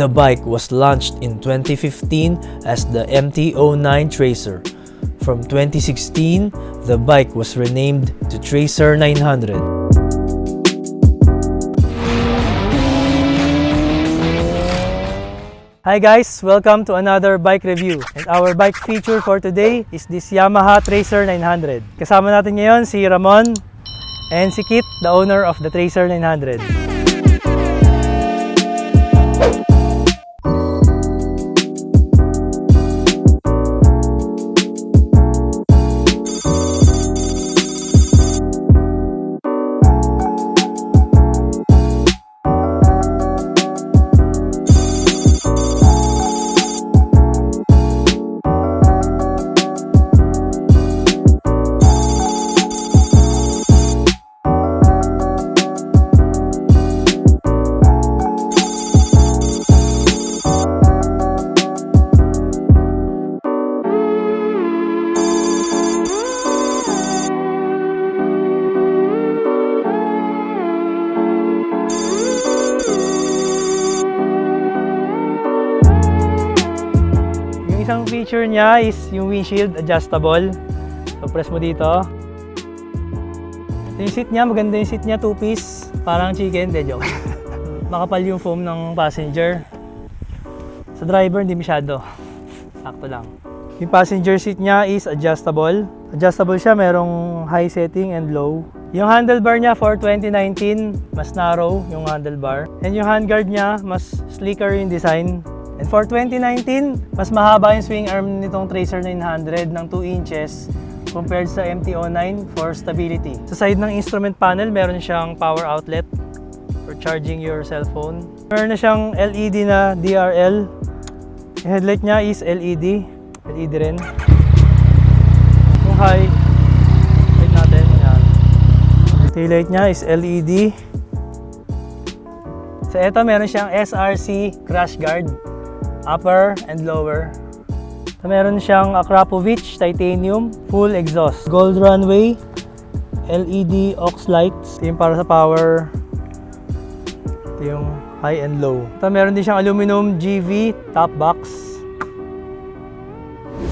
The bike was launched in 2015 as the MT-09 Tracer. From 2016, the bike was renamed to Tracer 900. Hi guys! Welcome to another bike review. And our bike feature for today is this Yamaha Tracer 900. Kasama natin ngayon si Ramon and si Kit, the owner of the Tracer 900. Isang feature niya is yung windshield adjustable. So press mo dito. Yung seat niya, maganda yung seat niya, 2-piece. Parang chicken, de joke. Makapal yung foam ng passenger. Sa driver, hindi masyado. Sakto lang. Yung passenger seat niya is adjustable. Adjustable siya, merong high setting and low. Yung handlebar niya for 2019, mas narrow yung handlebar. And yung handguard niya, mas sleeker yung design. And for 2019, mas mahaba yung swing arm nitong Tracer 900 ng 2 inches compared sa MT-09 for stability. Sa side ng instrument panel, meron siyang power outlet for charging your cellphone. Meron na siyang LED na DRL. Yung headlight niya is LED. LED rin. Yung high, light natin. Yan. Taillight niya is LED. Sa ito, meron siyang SRC crash guard. Upper and lower. So, meron siyang Akrapovic titanium full exhaust. Gold runway, LED aux lights. Ito yung para sa power. Ito yung high and low. So, meron din siyang aluminum GV top box.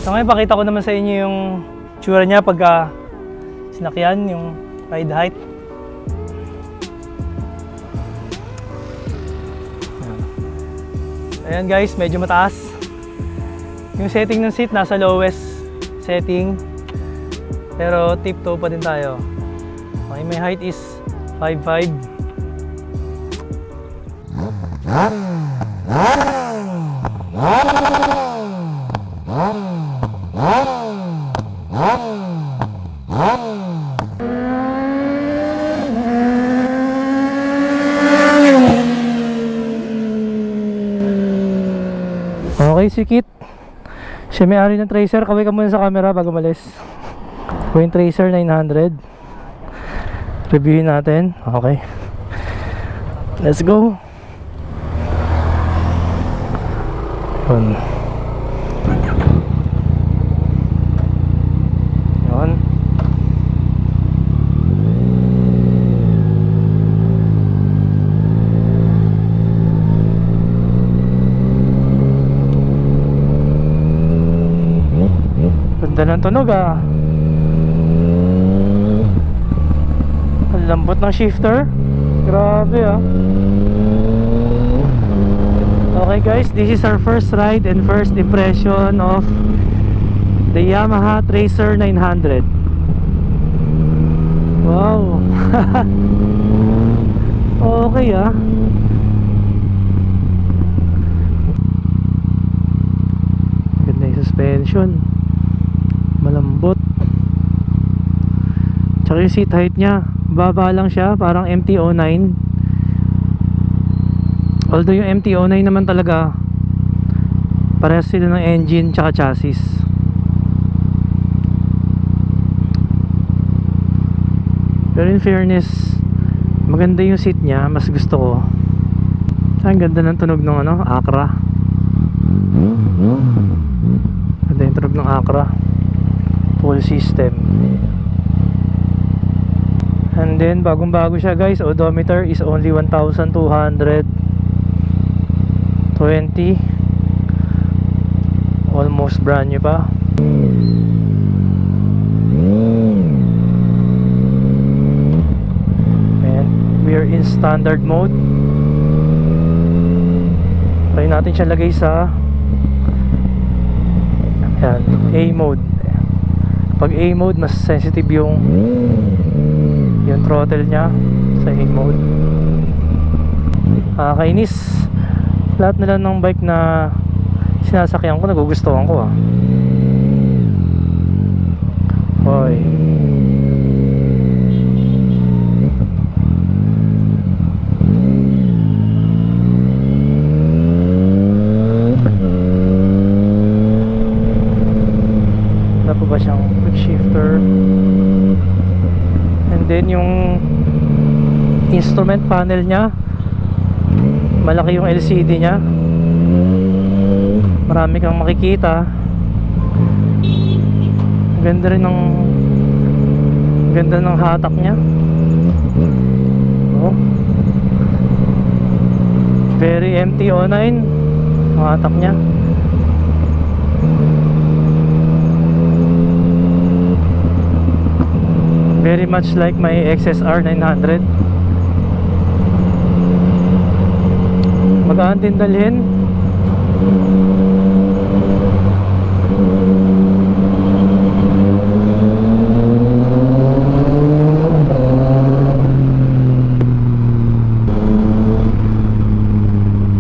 So ngayon pakita ko naman sa inyo yung tsura niya pagka sinakyan, yung ride height. Ayan guys, medyo mataas. Yung setting ng seat nasa lowest setting. Pero tip-toe pa din tayo. Okay, my height is 5'5". Okay, si Kit. Siya may-ari ng Tracer. Kaway ka muna sa camera bago malis. Ito yung Tracer 900. Reviewin natin. Okay. Let's go. Yun. Yun. Ganda ng tunog ah. Ang lambot ng shifter. Grabe ah. Okay guys, this is our first ride and first impression of the Yamaha Tracer 900. Wow. Okay ah. Ganda yung suspension. Malambot. Tsaka yung seat height nya baba lang siya, parang MT-09. Although yung MT-09 naman talaga parehas sila ng engine tsaka chassis. Pero in fairness, maganda yung seat nya, mas gusto ko. Ang ganda ng tunog ng Akra. Ganda yung tunog ng Akra. Full system. And then bagong bago siya guys, odometer is only 1,200. 20. Almost brand new pa. And we are in standard mode. Try natin siya lagay sa yan, A mode. Pag A mode, mas sensitive yung throttle niya sa A mode. Kainis. Lahat na lang ng bike na sinasakyan ko, nagugustuhan ko Hoy. Wala pa ba siyang quick shifter? And then yung instrument panel niya, malaki yung LCD niya. Marami kang makikita. Ganda ng hatak niya. Very MT-09 ang hatak niya. Very much like my XSR 900. Magaan din dalhin.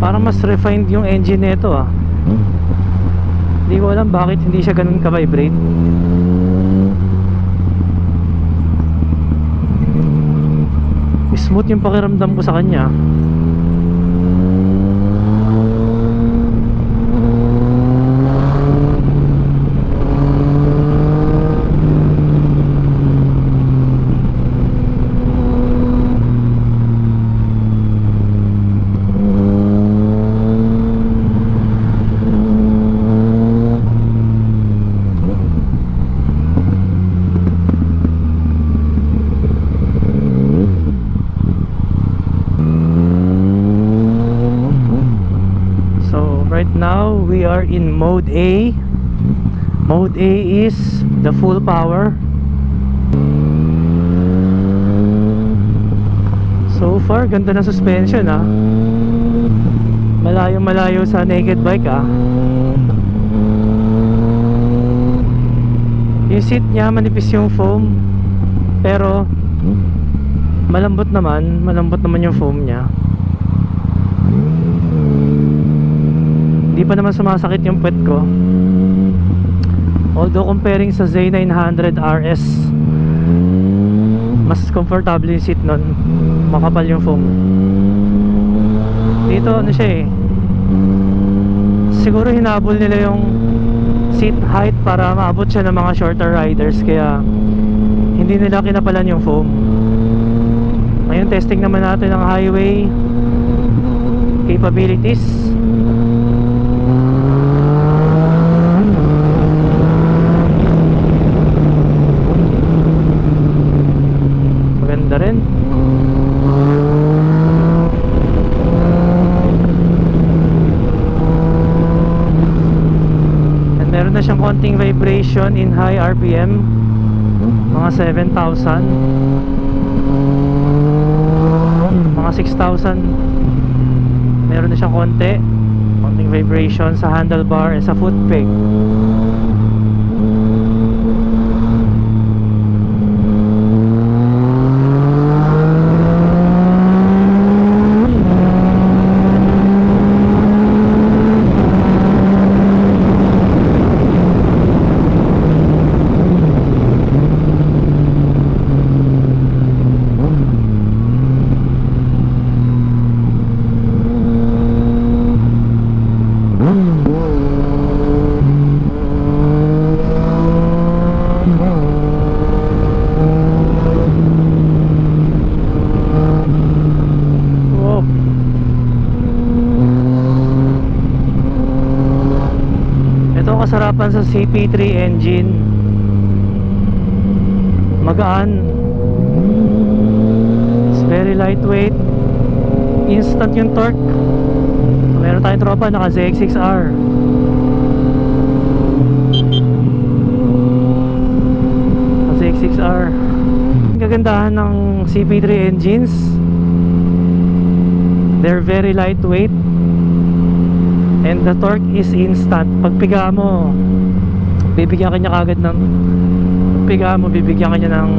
Parang mas refined yung engine nito Hindi ko alam bakit hindi siya ganun ka-vibrate. Smooth yung pakiramdam ko sa kanya. Now we are in mode A. Mode A is the full power. So far, ganda na suspension Malayo-malayo sa naked bike Yung seat niya, manipis yung foam. Pero malambot naman yung foam niya. Hindi pa naman sumasakit yung puwet ko. Although comparing sa Z900 RS, mas comfortable yung seat nun. Makapal yung foam. Dito siya siguro hinabol nila yung seat height para maabot siya ng mga shorter riders. Kaya hindi nila kinapalan yung foam. Ngayon testing naman natin ang highway capabilities. Rin. And meron na siyang konting vibration in high RPM, mga 7,000, mga 6,000. Meron na siyang konting vibration sa handlebar and sa foot peg. Kasarapan sa CP3 engine, magaan, it's very lightweight, instant yung torque. Meron tayong tropa naka ZX6R. ZX6R. Ang kagandahan ng CP3 engines, they're very lightweight and the torque is instant. Pag piga mo, bibigyan kanya kagad ng bibigyan kanya ng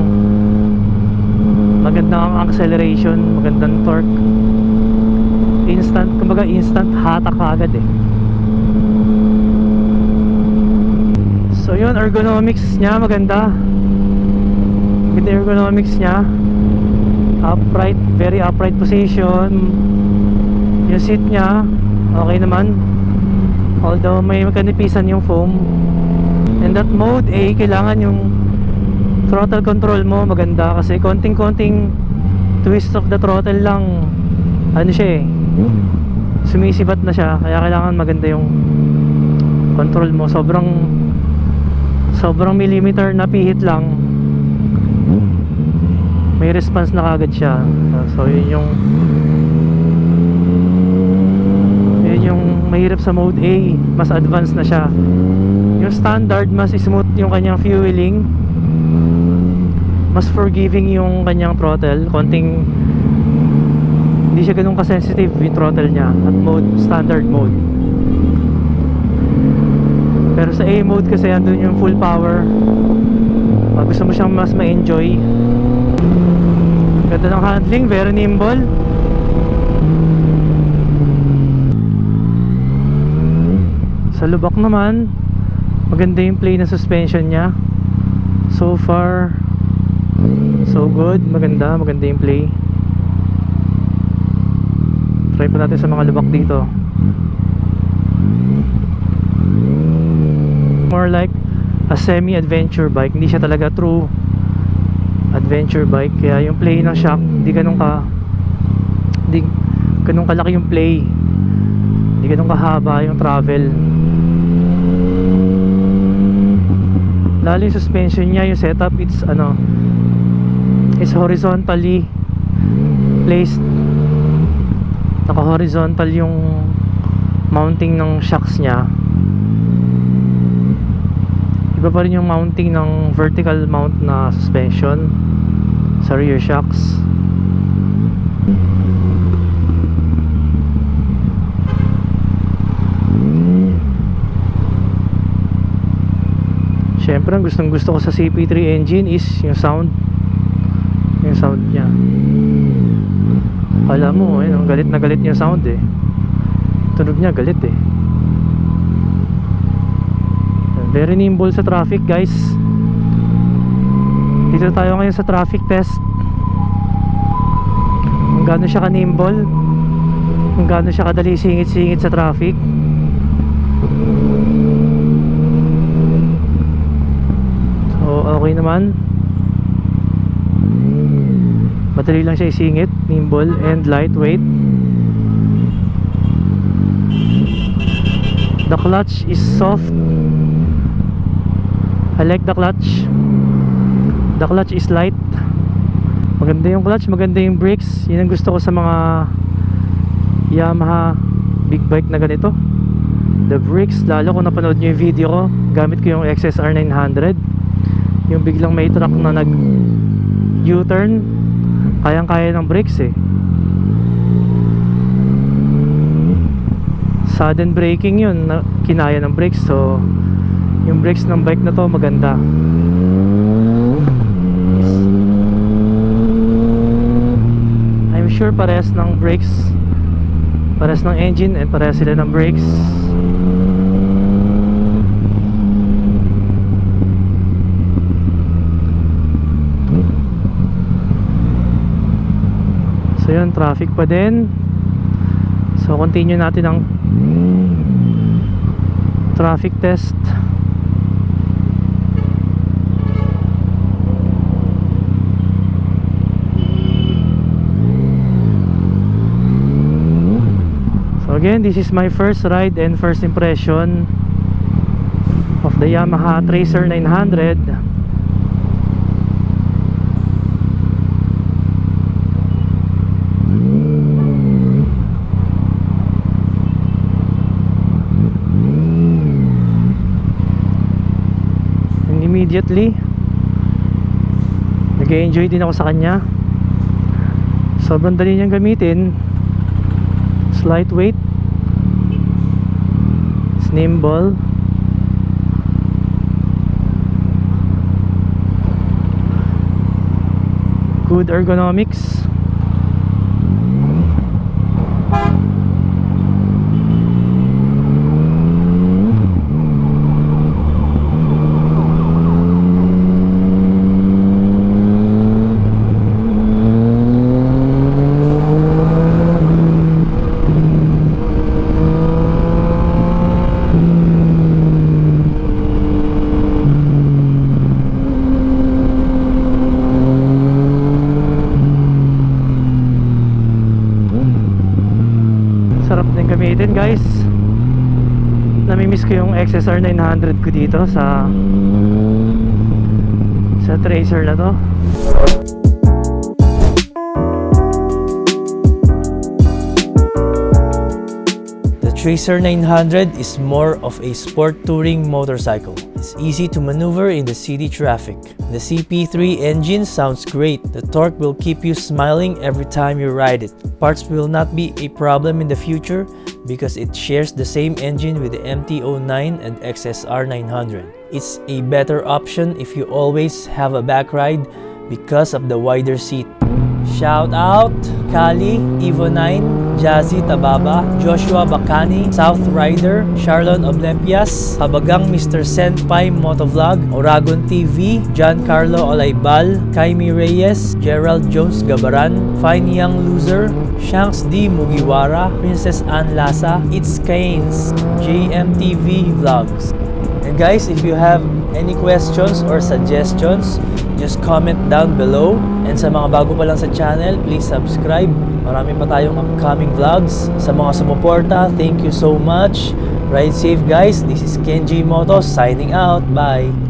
magandang acceleration, magandang torque. Instant, kumbaga instant hatak kagad eh. So yun, ergonomics niya maganda. Maganda ergonomics niya. Upright, very upright position. Yung seat niya okay naman, although may kanipisan yung foam. And that mode A, kailangan yung throttle control mo maganda, kasi konting-konting twist of the throttle lang, ano siya eh, sumisibat na siya. Kaya kailangan maganda yung control mo. Sobrang millimeter na pihit lang, may response na kagad siya. So yun yung mahirap sa mode A. Mas advanced na siya. Yung standard, mas smooth yung kanyang fueling, mas forgiving yung kanyang throttle. Konting hindi siya ganun ka-sensitive yung throttle niya at standard mode. Pero sa A mode kasi andun yung full power. Pag gusto mo siyang mas ma-enjoy, ganda ng handling, very nimble. Sa lubak naman, maganda yung play na suspension niya. So far so good, maganda yung play. Try pa natin sa mga lubak dito. More like a semi-adventure bike, hindi siya talaga true adventure bike. Kaya yung play ng shock, hindi ganun kalaki yung play, hindi ganun kahaba yung travel. Lalo yung suspension niya, yung setup, it's horizontally placed. Naka-horizontal yung mounting ng shocks niya. Iba pa rin yung mounting ng vertical mount na suspension sa rear shocks. Siyempre, ang gustong gusto ko sa CP3 engine is yung sound niya. Alam mo, galit na galit yung sound eh. Tunog niya galit eh. Very nimble sa traffic, guys. Dito tayo ngayon sa traffic test. Kung gaano siya ka-nimble, kung gaano siya kadali singit-singit sa traffic. So okay naman, madali lang siya isingit, nimble and lightweight. The clutch is soft. I like the clutch. The clutch is light. Maganda yung clutch, maganda yung brakes. Yun ang gusto ko sa mga Yamaha big bike na ganito. The brakes, lalo kung napanood nyo yung video ko, gamit ko yung XSR 900. Yung biglang may truck na nag U-turn, kayang-kaya ng brakes eh. Sudden braking yun, kinaya ng brakes. So yung brakes ng bike na to maganda. I'm sure parehas ng brakes, parehas ng engine, and parehas sila ng brakes. So yun, traffic pa din. So continue natin ang traffic test. So again, this is my first ride and first impression of the Yamaha Tracer 900. immediately. Nag-enjoy din ako sa kanya. Sobrang dali niyang gamitin. It's lightweight. It's nimble. Good ergonomics. Sarap din gamitin, guys. Namimiss ko yung XSR 900 ko dito sa Tracer na to. The Tracer 900 is more of a sport touring motorcycle. It's easy to maneuver in the city traffic. The CP3 engine sounds great. The torque will keep you smiling every time you ride it. Parts will not be a problem in the future because it shares the same engine with the MT-09 and XSR 900. It's a better option if you always have a back ride because of the wider seat. Shout out Kali, Evo 9, Jazzy Tababa, Joshua Bacani, South Rider, Charlon Oblempias, Habagang Mr. Senpai Motovlog, Oragon TV, Giancarlo Olaybal, Kaimi Reyes, Gerald Jones Gabaran, Fine Young Loser, Shanks D. Mugiwara, Princess Ann Lasa, It's Canes, JMTV Vlogs. And guys, if you have any questions or suggestions, just comment down below. And sa mga bago pa lang sa channel, please subscribe. Marami pa tayong upcoming vlogs. Sa mga sumuporta, thank you so much. Ride safe, guys. This is Kenji Moto signing out. Bye!